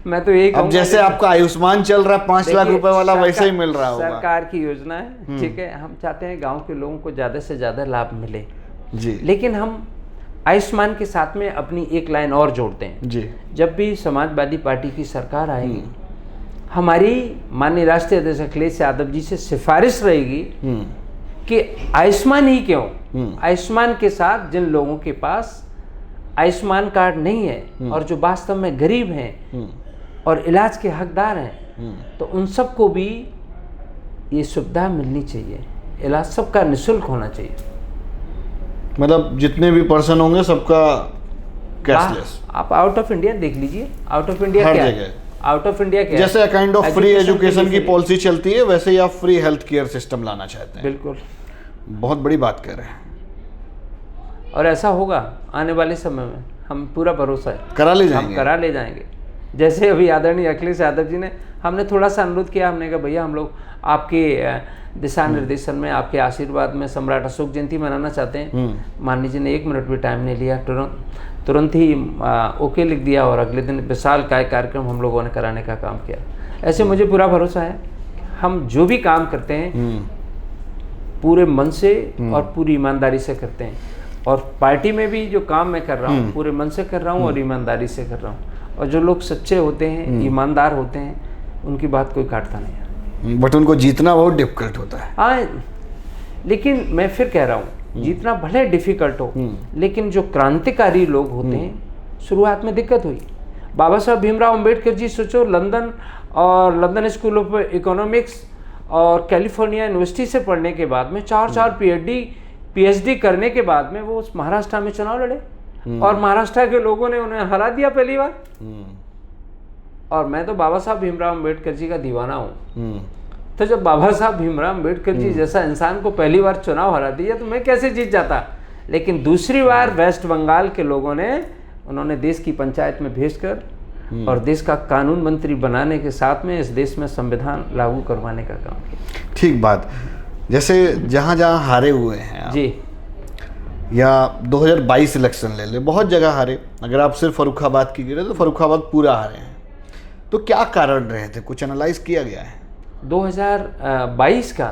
मैं तो एक अब जैसे आपका आयुष्मान चल रहा है 5 लाख रुपए वाला, वैसे ही मिल रहा होगा। सरकार की योजना है, ठीक है, हम चाहते हैं गांव के लोगों को ज्यादा से ज्यादा लाभ मिले जी, लेकिन हम आयुष्मान के साथ में अपनी एक लाइन और जोड़ते हैं जी। जब भी समाजवादी पार्टी की सरकार आएगी, हमारी माननीय राष्ट्रीय अध्यक्ष अखिलेश यादव जी से सिफारिश रहेगी कि आयुष्मान ही क्यों, आयुष्मान के साथ जिन लोगों के पास आयुष्मान कार्ड नहीं है और जो वास्तव में गरीब हैं और इलाज के हकदार हैं, तो उन सबको भी ये सुविधा मिलनी चाहिए। इलाज सबका निःशुल्क होना चाहिए। मतलब जितने भी पर्सन होंगे सबका कैशलेस। आप आउट ऑफ इंडिया देख लीजिए, आउट ऑफ इंडिया हर क्या जगह, आउट ऑफ इंडिया क्या जैसे काइंड ऑफ फ्री एजुकेशन की पॉलिसी चलती है, वैसे ही आप फ्री हेल्थ केयर सिस्टम लाना चाहते हैं। बिल्कुल, बहुत बड़ी बात कह रहे हैं। और ऐसा होगा आने वाले समय में, हम पूरा भरोसा है, करा ले जाएंगे, हम करा ले जाएंगे। जैसे अभी आदरणीय अखिलेश यादव जी ने, हमने थोड़ा सा अनुरोध किया, हमने कहा भैया हम लोग आपके दिशा निर्देशन में, आपके आशीर्वाद में सम्राट अशोक जयंती मनाना चाहते हैं। माननीय जी ने 1 मिनट भी टाइम नहीं लिया, तुरंत ही ओके लिख दिया और अगले दिन विशाल कार्यक्रम हम लोगों ने कराने का काम किया। ऐसे मुझे पूरा भरोसा है, हम जो भी काम करते हैं पूरे मन से और पूरी ईमानदारी से करते हैं। और पार्टी में भी जो काम मैं कर रहा हूँ पूरे मन से कर रहा हूँ और ईमानदारी से कर रहा हूँ। और जो लोग सच्चे होते हैं, ईमानदार होते हैं, उनकी बात कोई काटता नहीं है। बट उनको जीतना बहुत डिफिकल्ट होता है। हाँ, लेकिन मैं फिर कह रहा हूँ, जीतना भले डिफिकल्ट हो, लेकिन जो क्रांतिकारी लोग होते हैं, शुरुआत में दिक्कत हुई। बाबा साहब भीमराव अंबेडकर जी सोचो, लंदन स्कूल ऑफ इकोनॉमिक्स और कैलिफोर्निया यूनिवर्सिटी से पढ़ने के बाद में 4 पीएचडी करने के बाद में वो महाराष्ट्र में चुनाव लड़े और महाराष्ट्र के लोगों ने उन्हें हरा दिया पहली बार। और मैं तो बाबा साहब भीमराव अंबेडकर जी का दीवाना हूँ। तो जब बाबा साहब भीमराव अंबेडकर जी जैसा इंसान को पहली बार चुनाव हरा दिया तो मैं कैसे जीत जाता। लेकिन दूसरी बार वेस्ट बंगाल के लोगों ने, उन्होंने देश की पंचायत में भेजकर और देश का कानून मंत्री बनाने के साथ में इस देश में संविधान लागू करवाने का काम किया। ठीक बात। जैसे जहाँ जहाँ हारे हुए हैं आप, जी, या 2022 इलेक्शन ले ले, बहुत जगह हारे। अगर आप सिर्फ फर्रुखाबाद की गिरे तो फर्रुखाबाद पूरा हारे हैं, तो क्या कारण रहे थे? कुछ एनालाइज किया गया है 2022 का?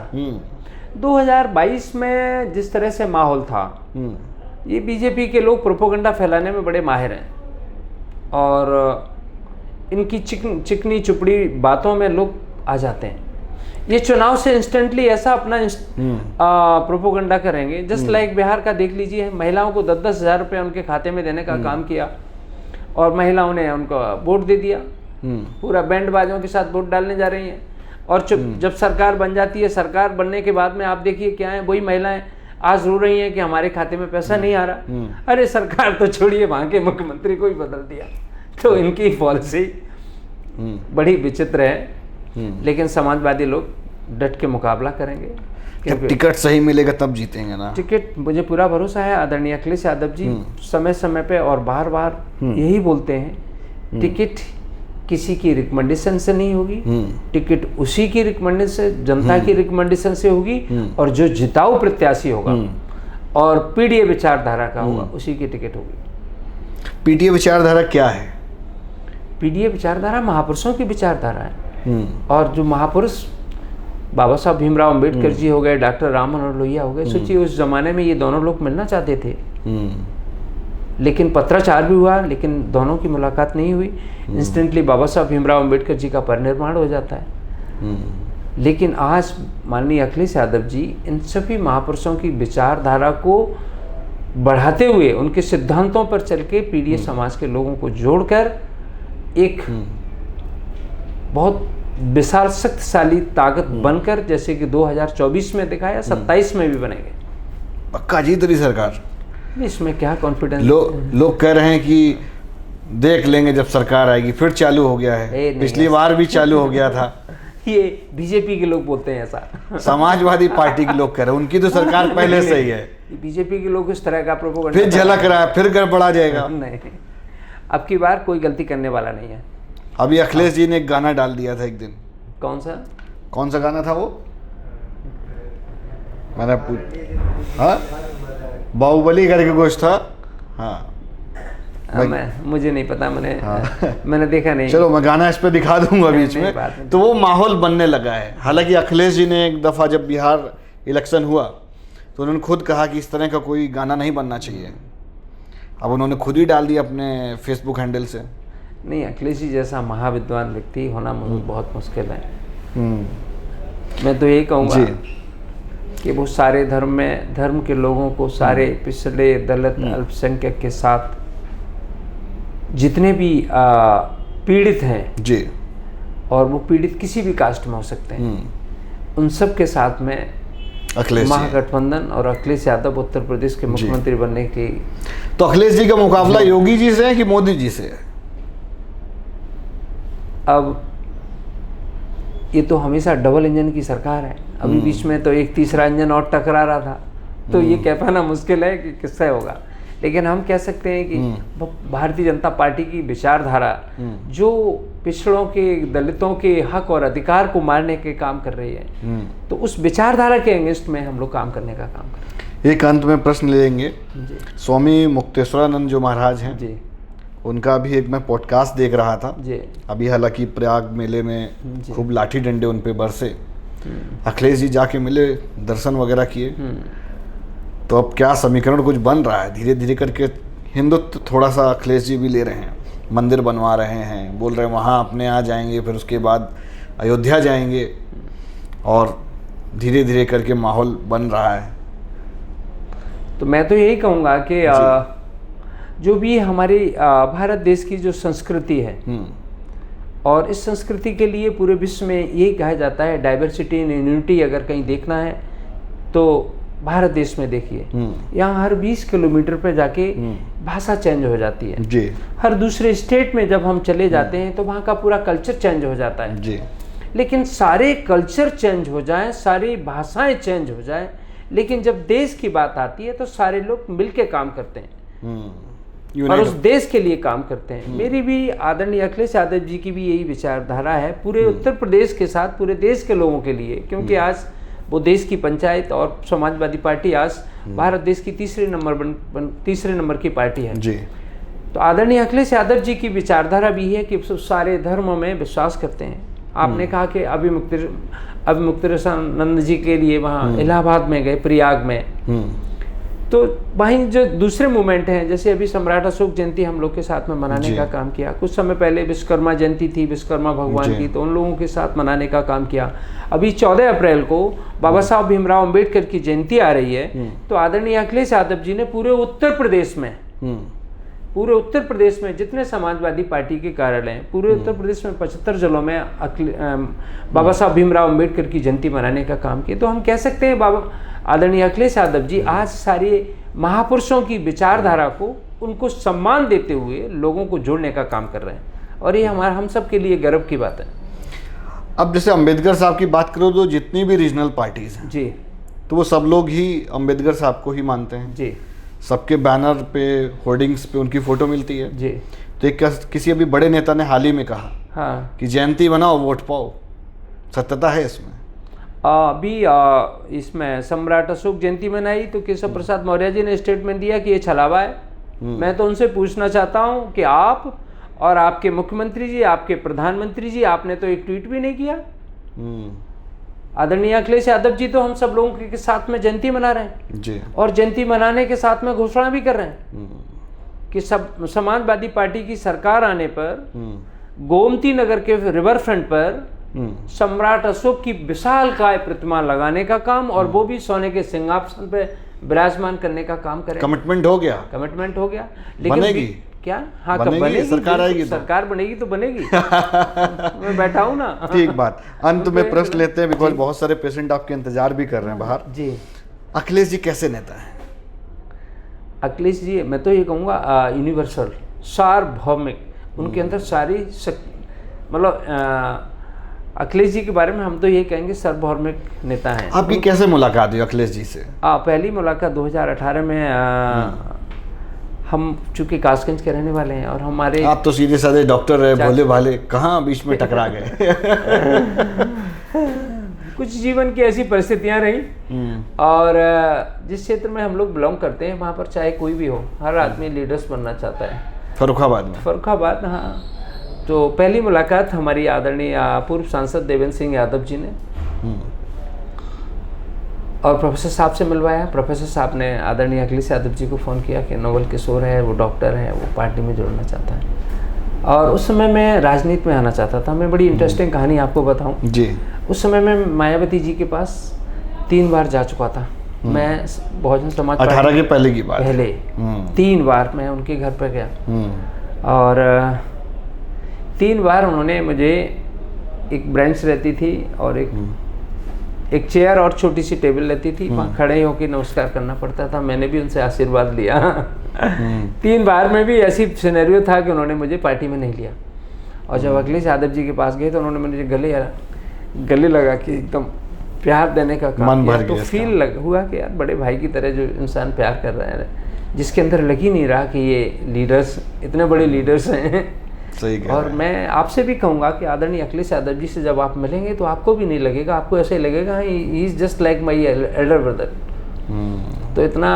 2022 में जिस तरह से माहौल था, ये बीजेपी के लोग प्रोपोगंडा फैलाने में बड़े माहिर हैं और इनकी चिकनी चुपड़ी बातों में लोग आ जाते हैं। ये चुनाव से इंस्टेंटली ऐसा अपना प्रोपोगंडा करेंगे, जस्ट लाइक बिहार का देख लीजिए, महिलाओं को 10-10 हज़ार रुपये उनके खाते में देने का काम किया और महिलाओं ने उनको वोट दे दिया। पूरा बैंड बाजों के साथ वोट डालने जा रही हैं। और जब सरकार बन जाती है, सरकार बनने के बाद में आप देखिए क्या है, वही महिलाएं आज रो रही हैं कि हमारे खाते में पैसा नहीं आ रहा। अरे सरकार तो छोड़िए, वहाँ के मुख्यमंत्री को ही बदल दिया। तो इनकी पॉलिसी बड़ी विचित्र है, लेकिन समाजवादी लोग डट के मुकाबला करेंगे। जब टिकट सही मिलेगा तब जीतेंगे ना। टिकट, मुझे पूरा भरोसा है आदरणीय अखिलेश यादव जी समय समय पे और बार बार यही बोलते हैं, टिकट किसी की रिकमेंडेशन से नहीं होगी, टिकट उसी की रिकमेंडेशन, जनता की रिकमेंडेशन से होगी और जो जिताऊ प्रत्याशी होगा और पीडीए विचारधारा का होगा उसी की टिकट होगी। पीडीए विचारधारा क्या है? पीडीए विचारधारा महापुरुषों की विचारधारा है और जो महापुरुष बाबा साहब भीमराव अंबेडकर जी हो गए, डॉक्टर राम मनोहर लोहिया हो गए, सोचिए उस जमाने में ये दोनों लोग मिलना चाहते थे, लेकिन पत्राचार भी हुआ, लेकिन दोनों की मुलाकात नहीं हुई। इंस्टेंटली बाबा साहब भीमराव अंबेडकर जी का परिनिर्वाण हो जाता है। लेकिन आज माननीय अखिलेश यादव जी इन सभी महापुरुषों की विचारधारा को बढ़ाते हुए, उनके सिद्धांतों पर चल के पीडीए समाज के लोगों को जोड़कर एक बहुत विशाल शक्तिशाली ताकत बनकर, जैसे कि 2024 में दिखाया, 27 में भी बनेंगे। पक्का जीत रही सरकार? इसमें क्या कॉन्फिडेंस? लोग कह रहे हैं कि देख लेंगे जब सरकार आएगी, फिर चालू हो गया है, पिछली बार भी चालू हो गया था। ये बीजेपी के लोग बोलते हैं ऐसा। समाजवादी पार्टी के लोग कह रहे हैं उनकी तो सरकार पहले से ही है। बीजेपी के लोग इस तरह का प्रोपोगंडा फिर झलक रहा है, फिर गड़बड़ा जाएगा। नहीं, अब की बार कोई गलती करने वाला नहीं है। अभी अखिलेश जी ने एक गाना डाल दिया था एक दिन। कौन सा गाना था वो? मैंने हाँ, बाहुबली करके कुछ था। हाँ, मुझे नहीं पता, हाँ। मैंने देखा नहीं। चलो मैं गाना इस पे दिखा दूंगा बीच में। तो वो माहौल बनने लगा है। हालांकि अखिलेश जी ने एक दफ़ा जब बिहार इलेक्शन हुआ तो उन्होंने खुद कहा कि इस तरह का कोई गाना नहीं बनना चाहिए। अब उन्होंने खुद ही डाल दिया अपने फेसबुक हैंडल से। नहीं, अखिलेश जी जैसा महाविद्वान व्यक्ति होना बहुत मुश्किल है। मैं तो यही कहूँगा कि वो सारे धर्म के लोगों को, सारे पिछड़े दलित अल्पसंख्यक के साथ जितने भी पीड़ित हैं जी, और वो पीड़ित किसी भी कास्ट में हो सकते हैं, उन सब के साथ में अखिलेश महागठबंधन और अखिलेश यादव उत्तर प्रदेश के मुख्यमंत्री बनने की। तो अखिलेश जी का मुकाबला योगी जी से है कि मोदी जी से है? अब ये तो हमेशा डबल इंजन की सरकार है। अभी बीच में तो एक तीसरा इंजन और टकरा रहा था, तो ये कह पाना मुश्किल है कि किससे होगा। लेकिन हम कह सकते हैं कि भारतीय जनता पार्टी की विचारधारा जो पिछड़ों के, दलितों के हक और अधिकार को मारने के काम कर रही है, तो उस विचारधारा के अगेंस्ट में हम लोग काम करने का काम कर रहे हैं। एक अंत में प्रश्न लेंगे। स्वामी मुक्तेश्वरानंद जो महाराज हैं जी, उनका भी एक मैं पॉडकास्ट देख रहा था जी। अभी हालांकि प्रयाग मेले में खूब लाठी डंडे उन पे बरसे, अखिलेश जी जाके मिले, दर्शन वगैरह किए। तो अब क्या समीकरण कुछ बन रहा है धीरे धीरे करके? हिंदुत्व थोड़ा सा अखिलेश जी भी ले रहे हैं, मंदिर बनवा रहे हैं, बोल रहे हैं वहाँ अपने आ जाएंगे, फिर उसके बाद अयोध्या जाएंगे, और धीरे धीरे करके माहौल बन रहा है। तो मैं तो यही कहूँगा कि जो भी हमारी भारत देश की जो संस्कृति है, और इस संस्कृति के लिए पूरे विश्व में यही कहा जाता है डाइवर्सिटी इन यूनिटी। अगर कहीं देखना है तो भारत देश में देखिए, यहाँ हर 20 किलोमीटर पे जाके भाषा चेंज हो जाती है जी। हर दूसरे स्टेट में जब हम चले जाते हैं तो वहाँ का पूरा कल्चर चेंज हो जाता है जी। लेकिन सारे कल्चर चेंज हो जाएं, सारी भाषाएं चेंज हो जाएं, लेकिन जब देश की बात आती है तो सारे लोग मिलके काम करते हैं और उस देश के लिए काम करते हैं। मेरी भी आदरणीय अखिलेश यादव जी की भी यही विचारधारा है पूरे उत्तर प्रदेश के साथ, पूरे देश के लोगों के लिए, क्योंकि आज वो देश की पंचायत और समाजवादी पार्टी आज भारत देश की तीसरे नंबर की पार्टी है जी। तो आदरणीय अखिलेश यादव जी की विचारधारा भी है कि सारे धर्मों में विश्वास करते हैं। आपने कहा कि अभी मुक्तेश्वरानंद जी के लिए वहाँ इलाहाबाद में गए, प्रयाग में, तो वहीं जो दूसरे मूवमेंट हैं, जैसे अभी सम्राट अशोक जयंती हम लोग के साथ में मनाने का काम किया। कुछ समय पहले विश्वकर्मा जयंती थी, विश्वकर्मा भगवान की, तो उन लोगों के साथ मनाने का काम किया। अभी 14 अप्रैल को बाबा साहब भीमराव अंबेडकर की जयंती आ रही है, तो आदरणीय अखिलेश यादव जी ने पूरे उत्तर प्रदेश में जितने समाजवादी पार्टी के कार्यालय हैं, पूरे उत्तर प्रदेश में 75 जिलों में बाबा साहब भीमराव अंबेडकर की जयंती मनाने का काम किया। तो हम कह सकते हैं आदरणीय अखिलेश यादव जी आज सारे महापुरुषों की विचारधारा को, उनको सम्मान देते हुए लोगों को जोड़ने का काम कर रहे हैं, और ये हम सब के लिए गर्व की बात है। अब जैसे अंबेडकर साहब की बात करो तो जितनी भी रीजनल पार्टीज हैं जी, तो वो सब लोग ही अंबेडकर साहब को ही मानते हैं जी। सबके बैनर पे, होर्डिंग्स पे उनकी फोटो मिलती है जी। तो एक किसी अभी बड़े नेता ने हाल ही में कहा कि जयंती बनाओ, वोट पाओ। सत्यता है इसमें? अभी इसमें सम्राट अशोक जयंती मनाई तो केशव प्रसाद मौर्य जी ने स्टेटमेंट दिया कि ये छलावा है। मैं तो उनसे पूछना चाहता हूँ कि आप और आपके मुख्यमंत्री जी, आपके प्रधानमंत्री जी, आपने तो एक ट्वीट भी नहीं किया। आदरणीय अखिलेश यादव जी तो हम सब लोगों के साथ में जयंती मना रहे हैं जी, और जयंती मनाने के साथ में घोषणा भी कर रहे हैं कि सब समाजवादी पार्टी की सरकार आने पर गोमती नगर के रिवर फ्रंट पर सम्राट अशोक की विशालकाय प्रतिमा लगाने का काम, और वो भी सोने के सिंहासन पे विराजमान करने का काम करें। कमिटमेंट हो गया, लेकिन बनेगी क्या? हाँ, कब बनेगी? सरकार आएगी तो सरकार बनेगी तो बनेगी। मैं बैठा हूँ ना। ठीक बात। अंत में प्रश्न लेते हैं, बिकॉज बहुत सारे पेशेंट आपके इंतजार भी कर रहे हैं बाहर जी। अखिलेश जी कैसे नेता है? अखिलेश जी, मैं तो ये कहूँगा यूनिवर्सल सार्वभौमिक, उनके अंदर सारी मतलब अखिलेश जी के बारे में हम तो ये कहेंगे सार्वभौमिक नेता हैं। आपकी कैसे मुलाकात हुई अखिलेश जी से? पहली मुलाकात 2018 में हम चूँकि कासगंज के रहने वाले हैं और हमारे, आप तो सीधे साधे डॉक्टर रहे, भोले भाले, कहाँ बीच में टकरा गए? कुछ जीवन की ऐसी परिस्थितियां रही, और जिस क्षेत्र में हम लोग बिलोंग करते हैं वहाँ पर चाहे कोई भी हो, हर आदमी लीडर्स बनना चाहता है। फर्रुखाबाद में? फर्रुखाबाद, हाँ। तो पहली मुलाकात हमारी आदरणीय पूर्व सांसद देवेंद्र सिंह यादव जी ने और प्रोफेसर साहब से मिलवाया। प्रोफेसर साहब ने आदरणीय अखिलेश यादव जी को फ़ोन किया कि नवल किशोर है, वो डॉक्टर है, वो पार्टी में जुड़ना चाहता है। और उस समय मैं राजनीति में आना चाहता था। मैं बड़ी इंटरेस्टिंग कहानी आपको बताऊं जी। उस समय मैं मायावती जी के पास 3 बार जा चुका था। मैं बहुजन समाज 18 के पहले की बात, पहले 3 बार मैं उनके घर पर गया, और 3 बार उन्होंने मुझे, एक ब्रांच रहती थी और एक चेयर और छोटी सी टेबल रहती थी, वहाँ खड़े होकर नमस्कार करना पड़ता था। मैंने भी उनसे आशीर्वाद लिया। 3 बार में भी ऐसी सिनेरियो था कि उन्होंने मुझे पार्टी में नहीं लिया, और जब अखिलेश यादव जी के पास गए तो उन्होंने मुझे गले लगा कि एकदम प्यार देने का काम किया। तो फील हुआ कि यार बड़े भाई की तरह जो इंसान प्यार कर रहा है, जिसके अंदर लग ही नहीं रहा कि ये लीडर्स, इतने बड़े लीडर्स हैं। सही कह और मैं आपसे भी कहूँगा कि आदरणीय अखिलेश यादव जी से जब आप मिलेंगे तो आपको भी नहीं लगेगा, आपको ऐसे लगेगा he is just like my elder brother. तो इतना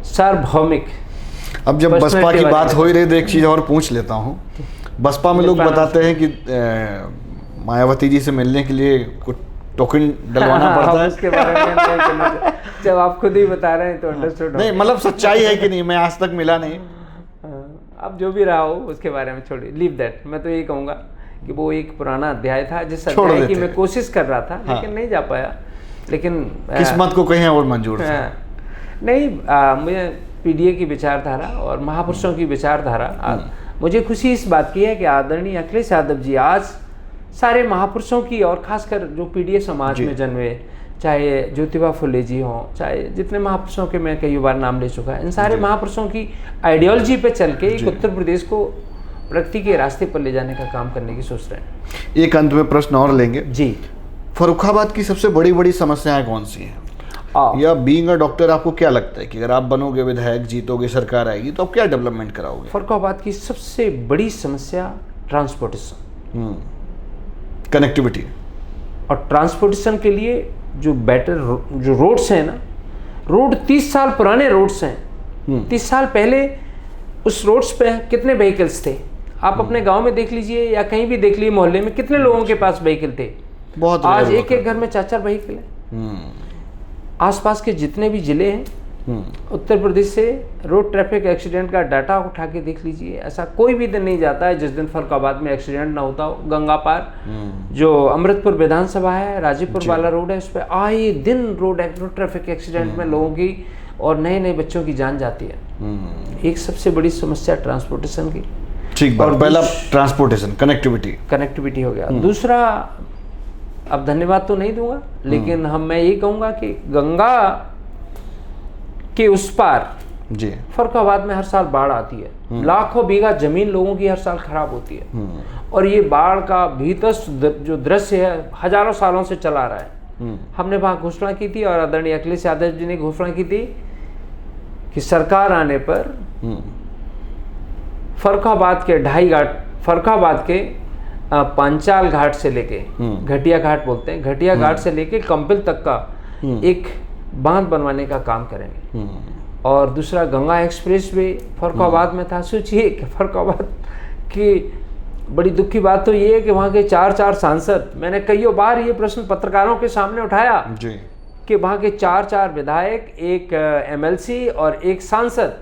सार्वभौमिक। अब जब बसपा की बात हो ही रही तो एक चीज़ और पूछ लेता हूँ। बसपा में लोग बताते हैं कि मायावती जी से मिलने के लिए कुछ टोकन डलवाना पड़ता है। उसके बारे में नहीं कहना, जब आप खुद ही बता रहे हैं तो अंडरस्टूड। नहीं, मतलब सच्चाई है कि नहीं, मैं आज तक मिला नहीं। अब जो भी रहा हो उसके बारे में छोड़िए, लीव दैट। मैं तो यही कहूँगा कि वो एक पुराना अध्याय था, जिस अध्याय की मैं कोशिश कर रहा था, लेकिन नहीं जा पाया। लेकिन किस्मत को कहीं और मंजूर था। नहीं, मुझे पीडीए की विचारधारा और महापुरुषों की विचारधारा, मुझे खुशी इस बात की है कि आदरणीय अखिलेश यादव जी आज सारे महापुरुषों की, और खासकर जो पीडीए समाज में जन्मे, चाहे ज्योतिबा फुले जी हों, चाहे जितने महापुरुषों के मैं कई बार नाम ले चुका है, इन सारे महापुरुषों की आइडियोलॉजी पे चल के एक उत्तर प्रदेश को प्रगति के रास्ते पर ले जाने का काम करने की सोच रहे हैं। एक अंत में प्रश्न और लेंगे जी। फर्रुखाबाद की सबसे बड़ी समस्याएं कौन सी हैं? या बीइंग अ डॉक्टर आपको क्या लगता है कि अगर आप बनोगे विधायक, जीतोगे, सरकार आएगी तो आप क्या डेवलपमेंट कराओगे? फर्रुखाबाद की सबसे बड़ी समस्या ट्रांसपोर्टेशन, कनेक्टिविटी। और ट्रांसपोर्टेशन के लिए जो रोड्स हैं ना, रोड 30 साल पुराने रोड्स हैं। 30 साल पहले उस रोड्स पे कितने व्हीकल्स थे? आप अपने गांव में देख लीजिए या कहीं भी देख लीजिए, मोहल्ले में कितने लोगों के पास व्हीकल थे? बहुत। आज एक घर में 4-4 व्हीकल है। आसपास के जितने भी जिले हैं उत्तर प्रदेश से, रोड ट्रैफिक एक्सीडेंट का डाटा उठा के देख लीजिए, ऐसा कोई भी दिन नहीं जाता है जिस दिन फर्रुखाबाद में एक्सीडेंट ना होता हो। गंगा पार जो अमृतपुर विधानसभा है, राजीपुर वाला रोड है, उस पर आए दिन रोड ट्रैफिक एक्सीडेंट में लोगों की और नए जबच्चों की जान जाती है। एक सबसे बड़ी समस्या ट्रांसपोर्टेशन की। ठीक बात। पहला ट्रांसपोर्टेशन, कनेक्टिविटी हो गया। दूसरा, अब धन्यवाद तो नहीं दूंगा, लेकिन मैं ये कहूँगा कि गंगा के उस पार जी फर्रुखाबाद में हर साल बाढ़ आती है। लाखों बीघा जमीन लोगों की हर साल खराब होती है, और ये बाढ़ का भीतर जो दृश्य है हजारों सालों से चला रहा है। हमने वहां घोषणा की थी और आदरणीय अखिलेश यादव जी ने घोषणा की थी कि सरकार आने पर फर्रुखाबाद के ढाई घाट, फर्रुखाबाद के पांचाल घाट से लेके, घटिया घाट बोलते हैं, घटिया घाट से लेके कंपिल तक का एक बांध बनवाने का काम करेंगे। और दूसरा, गंगा एक्सप्रेस वे फर्रुखाबाद में था। सोचिए कि फर्रुखाबाद की बड़ी दुख की बात तो ये है कि वहाँ के 4 सांसद, मैंने कई बार ये प्रश्न पत्रकारों के सामने उठाया कि वहाँ के 4 विधायक, एक एमएलसी और एक सांसद,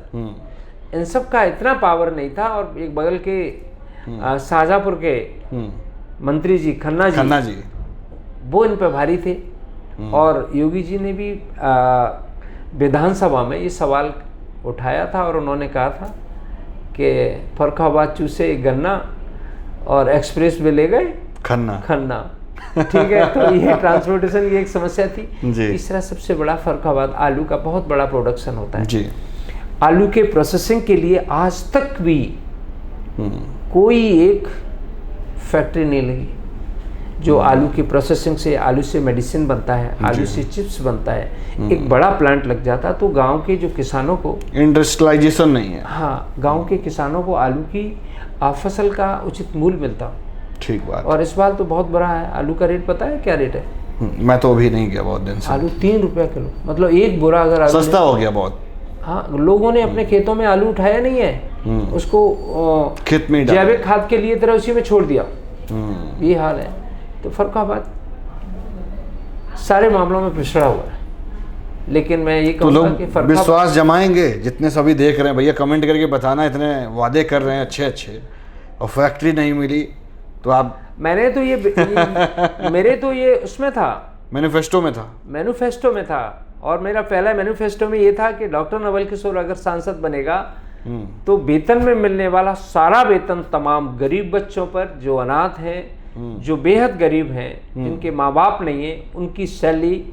इन सब का इतना पावर नहीं था। और एक बगल के शाहजहाँपुर के मंत्री जी खन्ना जी वो इन पे भारी थे। और योगी जी ने भी विधानसभा में ये सवाल उठाया था और उन्होंने कहा था कि फर्रुखाबाद चूसे गन्ना और एक्सप्रेस वे ले गए खन्ना। ठीक है, तो ये ट्रांसपोर्टेशन की एक समस्या थी। तीसरा सबसे बड़ा, फर्रुखाबाद आलू का बहुत बड़ा प्रोडक्शन होता है जी। आलू के प्रोसेसिंग के लिए आज तक भी कोई एक फैक्ट्री नहीं लगी जो आलू की प्रोसेसिंग से, आलू से मेडिसिन बनता है, आलू से चिप्स बनता है, एक बड़ा प्लांट लग जाता तो गांव के जो किसानों को इंडस्ट्रियलाइजेशन नहीं है। हाँ, गांव के किसानों को आलू की फसल का उचित मूल्य मिलता। ठीक बात। और इस बार तो बहुत बड़ा है। आलू का रेट पता है क्या रेट है? मैं तो अभी नहीं गया बहुत दिन से। आलू 3 रुपया किलो, मतलब एक बोरा अगर आलू सस्ता हो गया बहुत। हाँ, लोगों ने अपने खेतों में आलू उठाया नहीं है, उसको खेत में जैविक खाद के लिए तरह उसी में छोड़ दिया। ये हाल है। तो फर्रुखाबाद सारे मामलों में पिछड़ा हुआ है, लेकिन मैं ये कहूँगा कि फर्रुखाबाद विश्वास जमाएंगे। जितने सभी देख रहे हैं भैया, कमेंट करके बताना, इतने वादे कर रहे हैं अच्छे अच्छे और फैक्ट्री नहीं मिली तो आप। मेरे तो ये उसमें था, मैनिफेस्टो में था। और मेरा पहला मैनिफेस्टो में ये था कि डॉक्टर नवल किशोर अगर सांसद बनेगा तो वेतन में मिलने वाला सारा वेतन तमाम गरीब बच्चों पर, जो अनाथ हैं, जो बेहद गरीब हैं, जिनके माँ बाप नहीं है, उनकी सैलरी,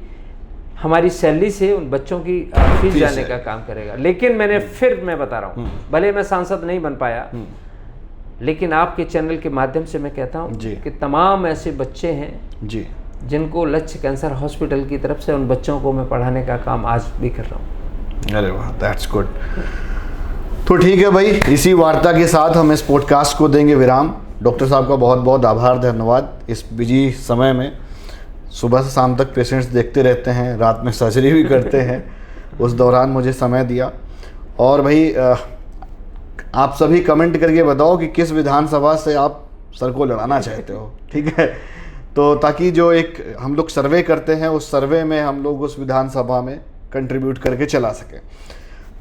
हमारी सैलरी से उन बच्चों की फीस जाने का काम करेगा। लेकिन मैं बता रहा हूँ, भले मैं सांसद नहीं बन पाया, लेकिन आपके चैनल के माध्यम से मैं कहता हूँ कि तमाम ऐसे बच्चे हैं जी जिनको लक्ष्य कैंसर हॉस्पिटल की तरफ से, उन बच्चों को मैं पढ़ाने का काम आज भी कर रहा हूँ। अरे वाह, दैट्स गुड। तो ठीक है भाई, इसी वार्ता के साथ हम इस पॉडकास्ट को देंगे विराम। डॉक्टर साहब का बहुत बहुत आभार, धन्यवाद। इस बिजी समय में सुबह से शाम तक पेशेंट्स देखते रहते हैं, रात में सर्जरी भी करते हैं, उस दौरान मुझे समय दिया। और भाई आप सभी कमेंट करके बताओ कि किस विधानसभा से आप सर को लड़ाना चाहते हो, ठीक है? तो ताकि जो एक हम लोग सर्वे करते हैं, उस सर्वे में हम लोग उस विधानसभा में कंट्रीब्यूट करके चला सकें।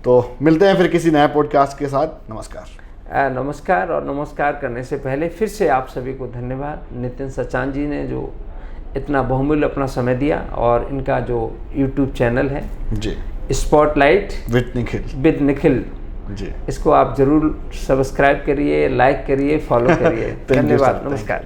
तो मिलते हैं फिर किसी नए पॉडकास्ट के साथ। नमस्कार। नमस्कार। और नमस्कार करने से पहले फिर से आप सभी को धन्यवाद। नितिन सचान जी ने जो इतना बहुमूल्य अपना समय दिया, और इनका जो यूट्यूब चैनल है जी, स्पॉटलाइट विद निखिल जी, इसको आप जरूर सब्सक्राइब करिए, लाइक करिए, फॉलो करिए। धन्यवाद, नमस्कार।